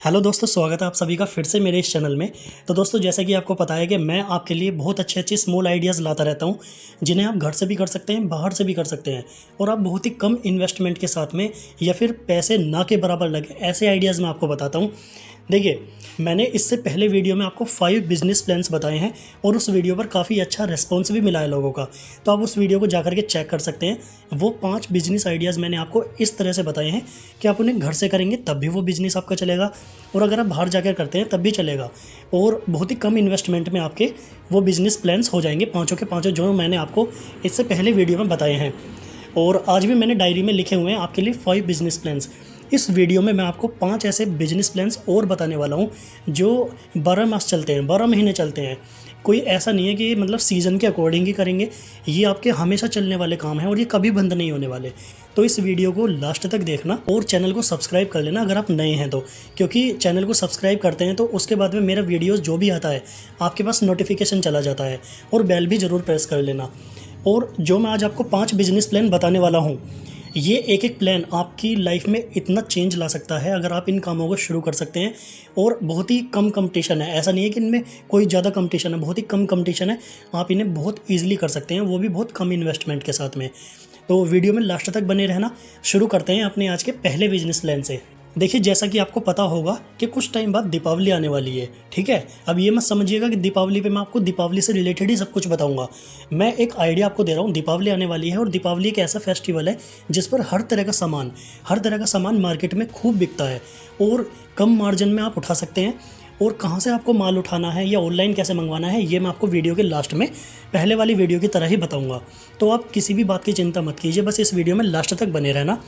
Hello दोस्तों, स्वागत है आप सभी का फिर से मेरे इस चैनल में। तो दोस्तों, जैसा कि आपको पता है कि मैं आपके लिए बहुत अच्छे अच्छे स्मॉल आइडियाज़ लाता रहता हूं, जिन्हें आप घर से भी कर सकते हैं, बाहर से भी कर सकते हैं और आप बहुत ही कम इन्वेस्टमेंट के साथ में या फिर पैसे ना के बराबर लगे ऐसे आइडियाज़ मैं आपको बताता हूं। देखिए, मैंने इससे पहले वीडियो में आपको 5 बिजनेस प्लान्स बताए हैं और उस वीडियो पर काफ़ी अच्छा रिस्पॉन्स भी मिला है लोगों का। तो आप उस वीडियो को जाकर के चेक कर सकते हैं। वो 5 बिजनेस आइडियाज़ मैंने आपको इस तरह से बताए हैं कि आप उन्हें घर से करेंगे तब भी वो बिज़नेस आपका चलेगा, और अगर आप बाहर जाकर करते हैं तब भी चलेगा, और बहुत ही कम इन्वेस्टमेंट में आपके वो बिज़नेस प्लान्स हो जाएंगे, पाँचों के पाँचों जो मैंने आपको इससे पहले वीडियो में बताए हैं। और आज भी मैंने डायरी में लिखे हुए हैं आपके लिए 5 बिजनेस प्लान्स। इस वीडियो में मैं आपको 5 ऐसे बिजनेस प्लान्स और बताने वाला हूँ जो 12 मास चलते हैं, 12 महीने चलते हैं। कोई ऐसा नहीं है कि मतलब सीज़न के अकॉर्डिंग ही करेंगे, ये आपके हमेशा चलने वाले काम हैं और ये कभी बंद नहीं होने वाले। तो इस वीडियो को लास्ट तक देखना और चैनल को सब्सक्राइब कर लेना अगर आप नए हैं तो, क्योंकि चैनल को सब्सक्राइब करते हैं तो उसके बाद में मेरा वीडियोस जो भी आता है आपके पास नोटिफिकेशन चला जाता है, और बेल भी ज़रूर प्रेस कर लेना। और जो मैं आज आपको 5 बिजनेस प्लान बताने वाला हूँ, ये एक एक प्लान आपकी लाइफ में इतना चेंज ला सकता है अगर आप इन कामों को शुरू कर सकते हैं। और बहुत ही कम कंपटीशन है, ऐसा नहीं है कि इनमें कोई ज़्यादा कंपटीशन है, बहुत ही कम कंपटीशन है। आप इन्हें बहुत ईजिली कर सकते हैं, वो भी बहुत कम इन्वेस्टमेंट के साथ में। तो वीडियो में लास्ट तक बने रहना। शुरू करते हैं अपने आज के पहले बिजनेस प्लान से। देखिए, जैसा कि आपको पता होगा कि कुछ टाइम बाद दीपावली आने वाली है, ठीक है। अब ये मत समझिएगा कि दीपावली पे मैं आपको दीपावली से रिलेटेड ही सब कुछ बताऊंगा। मैं एक आइडिया आपको दे रहा हूँ। दीपावली आने वाली है और दीपावली एक ऐसा फेस्टिवल है जिस पर हर तरह का सामान मार्केट में खूब बिकता है और कम मार्जिन में आप उठा सकते हैं। और कहाँ से आपको माल उठाना है या ऑनलाइन कैसे मंगवाना है, ये मैं आपको वीडियो के लास्ट में पहले वाली वीडियो की तरह ही बताऊँगा। तो आप किसी भी बात की चिंता मत कीजिए, बस इस वीडियो में लास्ट तक बने रहना।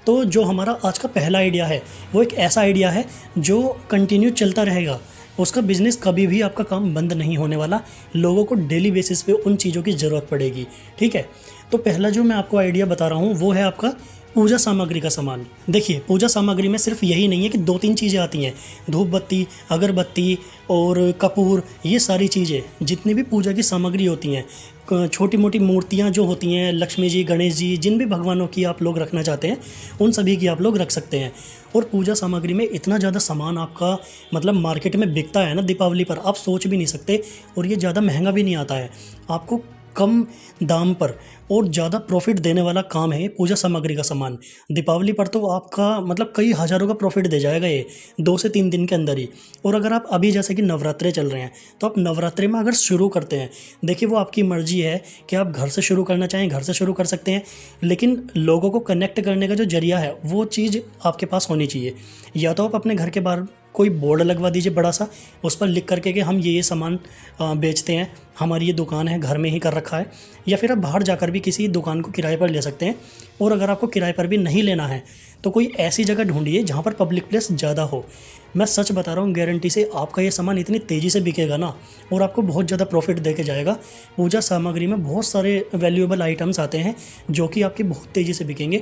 तो जो हमारा आज का पहला आइडिया है वो एक ऐसा आइडिया है जो कंटिन्यू चलता रहेगा। उसका बिज़नेस कभी भी आपका काम बंद नहीं होने वाला। लोगों को डेली बेसिस पे उन चीज़ों की ज़रूरत पड़ेगी, ठीक है। तो पहला जो मैं आपको आइडिया बता रहा हूँ वो है आपका पूजा सामग्री का सामान। देखिए, पूजा सामग्री में सिर्फ यही नहीं है कि 2-3 चीज़ें आती हैं, धूप बत्ती, अगरबत्ती और कपूर। ये सारी चीज़ें जितनी भी पूजा की सामग्री होती हैं, छोटी मोटी मूर्तियाँ जो होती हैं, लक्ष्मी जी, गणेश जी, जिन भी भगवानों की आप लोग रखना चाहते हैं उन सभी की आप लोग रख सकते हैं। और पूजा सामग्री में इतना ज़्यादा सामान आपका मतलब मार्केट में बिकता है ना दीपावली पर, आप सोच भी नहीं सकते। और ये ज़्यादा महंगा भी नहीं आता है, आपको कम दाम पर और ज़्यादा प्रॉफिट देने वाला काम है पूजा सामग्री का सामान। दीपावली पर तो आपका मतलब कई हज़ारों का प्रॉफिट दे जाएगा ये 2 से 3 दिन के अंदर ही। और अगर आप अभी जैसे कि नवरात्रे चल रहे हैं तो आप नवरात्रे में अगर शुरू करते हैं, देखिए वो आपकी मर्ज़ी है कि आप घर से शुरू करना चाहें, घर से शुरू कर सकते हैं, लेकिन लोगों को कनेक्ट करने का जो जरिया है वो चीज़ आपके पास होनी चाहिए। या तो आप अपने घर के बाहर कोई बोर्ड लगवा दीजिए बड़ा सा, उस पर लिख करके कि हम ये सामान बेचते हैं, हमारी ये दुकान है, घर में ही कर रखा है। या फिर आप बाहर जाकर भी किसी दुकान को किराए पर ले सकते हैं। और अगर आपको किराए पर भी नहीं लेना है तो कोई ऐसी जगह ढूंढिए जहाँ पर पब्लिक प्लेस ज़्यादा हो। मैं सच बता रहा हूँ, गारंटी से आपका ये सामान इतनी तेज़ी से बिकेगा ना, और आपको बहुत ज़्यादा प्रॉफिट दे के जाएगा। पूजा सामग्री में बहुत सारे वैल्यूएबल आइटम्स आते हैं जो कि आपके बहुत तेज़ी से बिकेंगे,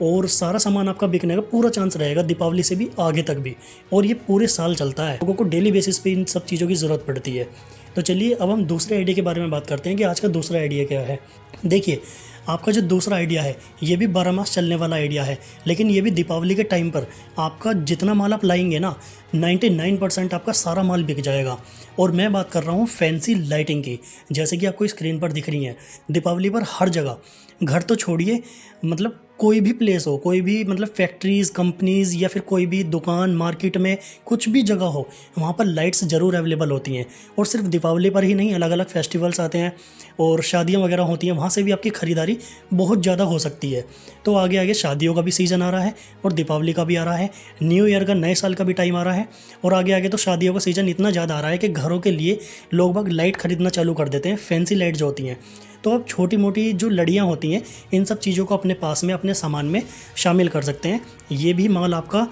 और सारा सामान आपका बिकने का पूरा चांस रहेगा दीपावली से भी आगे तक भी। और ये पूरे साल चलता है, लोगों को डेली बेसिस पे इन सब चीज़ों की ज़रूरत पड़ती है। तो चलिए अब हम दूसरे आइडिया के बारे में बात करते हैं कि आज का दूसरा आइडिया क्या है। देखिए, आपका जो दूसरा आइडिया है ये भी 12 मास चलने वाला आइडिया है, लेकिन ये भी दीपावली के टाइम पर आपका जितना माल आप लाएंगे ना, 99% आपका सारा माल बिक जाएगा। और मैं बात कर रहा हूँ फैंसी लाइटिंग की, जैसे कि आपको स्क्रीन पर दिख रही है। दीपावली पर हर जगह, घर तो छोड़िए, मतलब कोई भी प्लेस हो, कोई भी मतलब फैक्ट्रीज़, कंपनीज़ या फिर कोई भी दुकान, मार्केट में कुछ भी जगह हो, वहाँ पर लाइट्स ज़रूर अवेलेबल होती हैं। और सिर्फ दीपावली पर ही नहीं, अलग अलग फेस्टिवल्स आते हैं और शादियाँ वगैरह होती हैं, वहाँ से भी आपकी ख़रीदारी बहुत ज़्यादा हो सकती है। तो आगे आगे शादियों का भी सीज़न आ रहा है और दीपावली का भी आ रहा है, न्यू ईयर का, नए साल का भी टाइम आ रहा है, और आगे आगे तो शादियों का सीज़न इतना ज़्यादा आ रहा है कि घरों के लिए लोग बाग लाइट ख़रीदना चालू कर देते हैं, फैंसी लाइट जो होती हैं। तो आप छोटी मोटी जो लड़ियाँ होती हैं, इन सब चीज़ों को अपने पास में, अपने सामान में शामिल कर सकते हैं। ये भी माल आपका,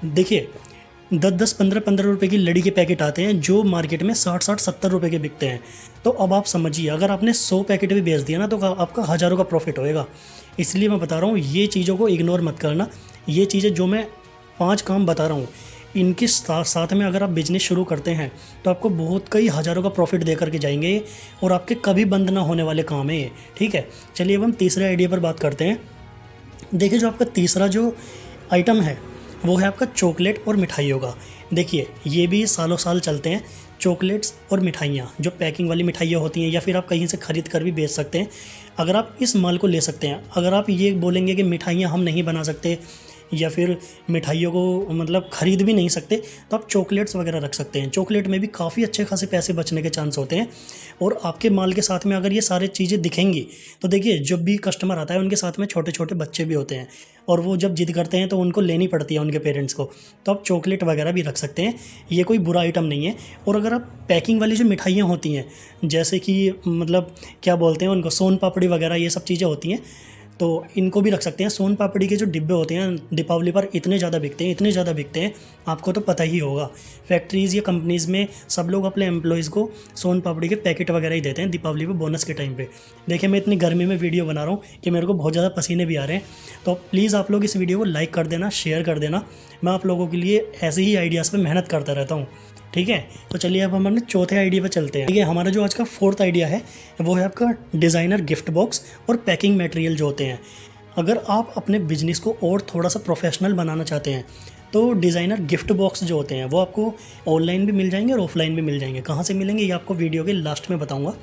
देखिए 10-10, 15-15 रुपये की लड़ी के पैकेट आते हैं जो मार्केट में 60-60, 70 रुपये के बिकते हैं। तो अब आप समझिए, अगर आपने 100 पैकेट भी बेच दिया ना तो आपका हज़ारों का प्रॉफिट होएगा। इसलिए मैं बता रहा हूँ, ये चीज़ों को इग्नोर मत करना। ये चीज़ें जो मैं 5 काम बता रहा हूँ, इनके साथ में अगर आप बिजनेस शुरू करते हैं तो आपको बहुत कई हज़ारों का प्रॉफिट दे करके जाएंगे, और आपके कभी बंद ना होने वाले काम है ये, ठीक है। चलिए अब हम तीसरे आइडिया पर बात करते हैं। देखिए, जो आपका तीसरा जो आइटम है वो है आपका चॉकलेट और मिठाइयों का। देखिए ये भी सालों साल चलते हैं, चॉकलेट्स और मिठाइयाँ, जो पैकिंग वाली मिठाइयाँ होती हैं, या फिर आप कहीं से ख़रीद कर भी बेच सकते हैं। अगर आप इस माल को ले सकते हैं, अगर आप ये बोलेंगे कि मिठाइयाँ हम नहीं बना सकते या फिर मिठाइयों को मतलब ख़रीद भी नहीं सकते, तो आप चॉकलेट्स वगैरह रख सकते हैं। चॉकलेट में भी काफ़ी अच्छे खासे पैसे बचने के चांस होते हैं। और आपके माल के साथ में अगर ये सारी चीज़ें दिखेंगी तो देखिए जब भी कस्टमर आता है उनके साथ में छोटे छोटे बच्चे भी होते हैं, और वो जब जिद करते हैं तो उनको लेनी पड़ती है उनके पेरेंट्स को, तो आप चॉकलेट वगैरह भी रख सकते हैं। ये कोई बुरा आइटम नहीं है। और अगर आप पैकिंग वाली जो मिठाइयाँ होती हैं, जैसे कि मतलब क्या बोलते हैं उनको, सोन पापड़ी वगैरह, ये सब चीज़ें होती हैं, तो इनको भी रख सकते हैं। सोन पापड़ी के जो डिब्बे होते हैं दीपावली पर इतने ज़्यादा बिकते हैं, इतने ज़्यादा बिकते हैं, आपको तो पता ही होगा। फैक्ट्रीज़ या कंपनीज़ में सब लोग अपने एम्प्लॉयज़ को सोन पापड़ी के पैकेट वगैरह ही देते हैं दीपावली पे, बोनस के टाइम पे। देखिए मैं इतनी गर्मी में वीडियो बना रहा हूँ कि मेरे को बहुत ज़्यादा पसीने भी आ रहे हैं, तो प्लीज़ आप लोग इस वीडियो को लाइक कर देना, शेयर कर देना। मैं आप लोगों के लिए ऐसे ही आइडियाज़ पर मेहनत करता रहता हूँ, ठीक है। तो चलिए अब हम अपने चौथे आइडिया पे चलते हैं। ठीक है, हमारा जो आज का फोर्थ आइडिया है वो है आपका डिज़ाइनर गिफ्ट बॉक्स और पैकिंग मटेरियल जो होते हैं। अगर आप अपने बिजनेस को और थोड़ा सा प्रोफेशनल बनाना चाहते हैं तो डिज़ाइनर गिफ्ट बॉक्स जो होते हैं वो आपको ऑनलाइन भी मिल जाएंगे और ऑफलाइन भी मिल जाएंगे। कहाँ से मिलेंगे ये आपको वीडियो के लास्ट में बताऊँगा।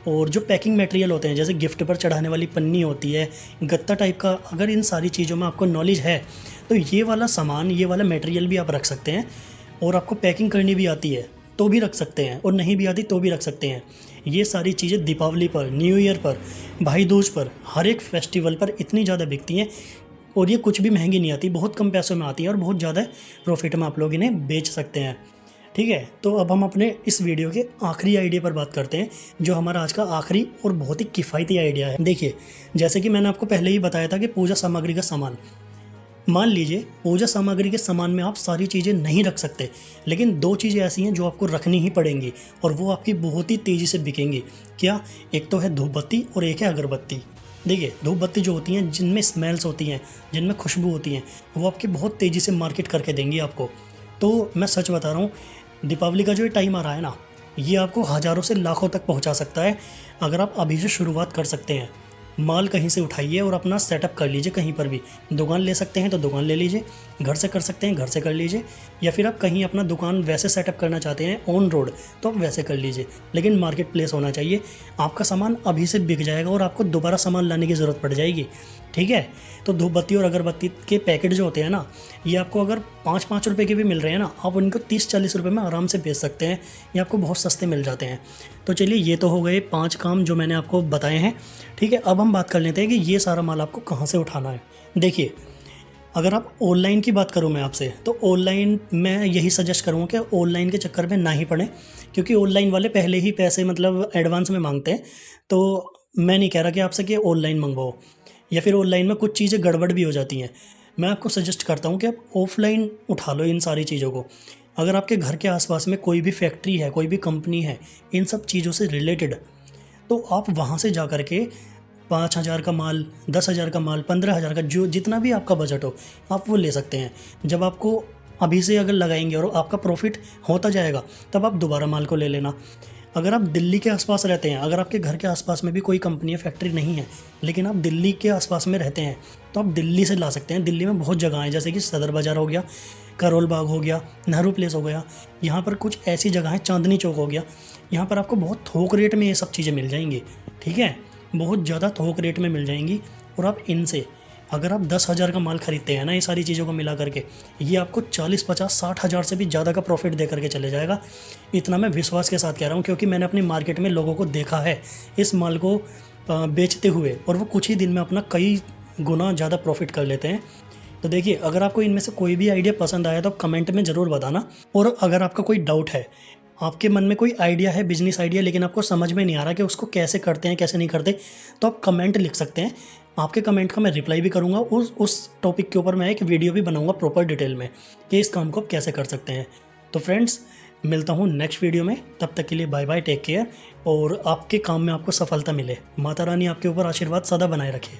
और जो पैकिंग मटेरियल होते हैं, जैसे गिफ्ट पर चढ़ाने वाली पन्नी होती है, गत्ता टाइप का, अगर इन सारी चीज़ों में आपको नॉलेज है तो ये वाला सामान, ये वाला मटेरियल भी आप रख सकते हैं। और आपको पैकिंग करनी भी आती है तो भी रख सकते हैं, और नहीं भी आती तो भी रख सकते हैं। ये सारी चीज़ें दीपावली पर, न्यू ईयर पर, भाई दूज पर, हर एक फेस्टिवल पर इतनी ज़्यादा बिकती हैं, और ये कुछ भी महंगी नहीं आती, बहुत कम पैसों में आती है और बहुत ज़्यादा प्रॉफिट में आप लोग इन्हें बेच सकते हैं। ठीक है, तो अब हम अपने इस वीडियो के आखिरी आइडिया पर बात करते हैं, जो हमारा आज का आखिरी और बहुत ही किफ़ायती आइडिया है। देखिए जैसे कि मैंने आपको पहले ही बताया था कि पूजा सामग्री का सामान, मान लीजिए पूजा सामग्री के सामान में आप सारी चीज़ें नहीं रख सकते, लेकिन दो चीज़ें ऐसी हैं जो आपको रखनी ही पड़ेंगी और वो आपकी बहुत ही तेज़ी से बिकेंगी। क्या? एक तो है धूप बत्ती और एक है अगरबत्ती। देखिए धूप बत्ती जो होती हैं, जिनमें स्मेल्स होती हैं, जिनमें खुशबू होती हैं, वो आपकी बहुत तेज़ी से मार्केट करके देंगी आपको। तो मैं सच बता रहा हूँ, दीपावली का जो ये टाइम आ रहा है ना, ये आपको हज़ारों से लाखों तक पहुँचा सकता है अगर आप अभी से शुरुआत कर सकते हैं। माल कहीं से उठाइए और अपना सेटअप कर लीजिए। कहीं पर भी दुकान ले सकते हैं तो दुकान ले लीजिए, घर से कर सकते हैं घर से कर लीजिए, या फिर आप कहीं अपना दुकान वैसे सेटअप करना चाहते हैं ऑन रोड तो आप वैसे कर लीजिए, लेकिन मार्केट प्लेस होना चाहिए। आपका सामान अभी से बिक जाएगा और आपको दोबारा सामान लाने की ज़रूरत पड़ जाएगी। ठीक है, तो धूप बत्ती और अगरबत्ती के पैकेट जो होते हैं ना, ये आपको अगर 5-5 रुपये के भी मिल रहे हैं ना, आप उनको 30-40 रुपये में आराम से बेच सकते हैं, ये आपको बहुत सस्ते मिल जाते हैं। तो चलिए ये तो हो गए 5 काम जो मैंने आपको बताए हैं। ठीक है, अब हम बात कर लेते हैं कि ये सारा माल आपको कहाँ से उठाना है। देखिए अगर आप ऑनलाइन की बात करूँ मैं आपसे, तो ऑनलाइन मैं यही सजेस्ट करूँगा कि ऑनलाइन के चक्कर में ना ही पड़ें, क्योंकि ऑनलाइन वाले पहले ही पैसे मतलब एडवांस में मांगते हैं। तो मैं नहीं कह रहा कि आपसे कि ऑनलाइन मंगवाओ, या फिर ऑनलाइन में कुछ चीज़ें गड़बड़ भी हो जाती हैं। मैं आपको सजेस्ट करता हूँ कि आप ऑफलाइन उठा लो इन सारी चीज़ों को। अगर आपके घर के आसपास में कोई भी फैक्ट्री है, कोई भी कंपनी है इन सब चीज़ों से रिलेटेड, तो आप वहाँ से जा कर के 5,000 का माल, 10,000 का माल, 15,000 का, जो जितना भी आपका बजट हो आप वो ले सकते हैं। जब आपको अभी से अगर लगाएंगे और आपका प्रॉफिट होता जाएगा तब आप दोबारा माल को ले लेना। अगर आप दिल्ली के आसपास रहते हैं, अगर आपके घर के आसपास में भी कोई कंपनी या फैक्ट्री नहीं है, लेकिन आप दिल्ली के आसपास में रहते हैं, तो आप दिल्ली से ला सकते हैं। दिल्ली में बहुत जगह हैं, जैसे कि सदर बाज़ार हो गया, करोल बाग हो गया, नेहरू प्लेस हो गया, यहाँ पर कुछ ऐसी जगह हैं, चांदनी चौक हो गया, यहाँ पर आपको बहुत थोक रेट में ये सब चीज़ें मिल जाएंगी। ठीक है, बहुत ज़्यादा थोक रेट में मिल जाएंगी। और आप इनसे अगर आप 10,000 का माल खरीदते हैं ना, ये सारी चीज़ों को मिला करके, ये आपको 40, 50, 60,000 से भी ज़्यादा का प्रॉफिट दे करके चले जाएगा। इतना मैं विश्वास के साथ कह रहा हूँ, क्योंकि मैंने अपनी मार्केट में लोगों को देखा है इस माल को बेचते हुए, और वो कुछ ही दिन में अपना कई गुना ज़्यादा प्रॉफिट कर लेते हैं। तो देखिए अगर आपको इनमें से कोई भी आइडिया पसंद आया तो कमेंट में ज़रूर बताना। और अगर आपका कोई डाउट है, आपके मन में कोई आइडिया है, बिजनेस आइडिया, लेकिन आपको समझ में नहीं आ रहा कि उसको कैसे करते हैं कैसे नहीं करते, तो आप कमेंट लिख सकते हैं। आपके कमेंट का मैं रिप्लाई भी करूंगा। उस टॉपिक के ऊपर मैं एक वीडियो भी बनाऊंगा प्रॉपर डिटेल में कि इस काम को आप कैसे कर सकते हैं। तो फ्रेंड्स मिलता हूँ नेक्स्ट वीडियो में, तब तक के लिए बाय बाय, टेक केयर, और आपके काम में आपको सफलता मिले। माता रानी आपके ऊपर आशीर्वाद सदा बनाए रखे।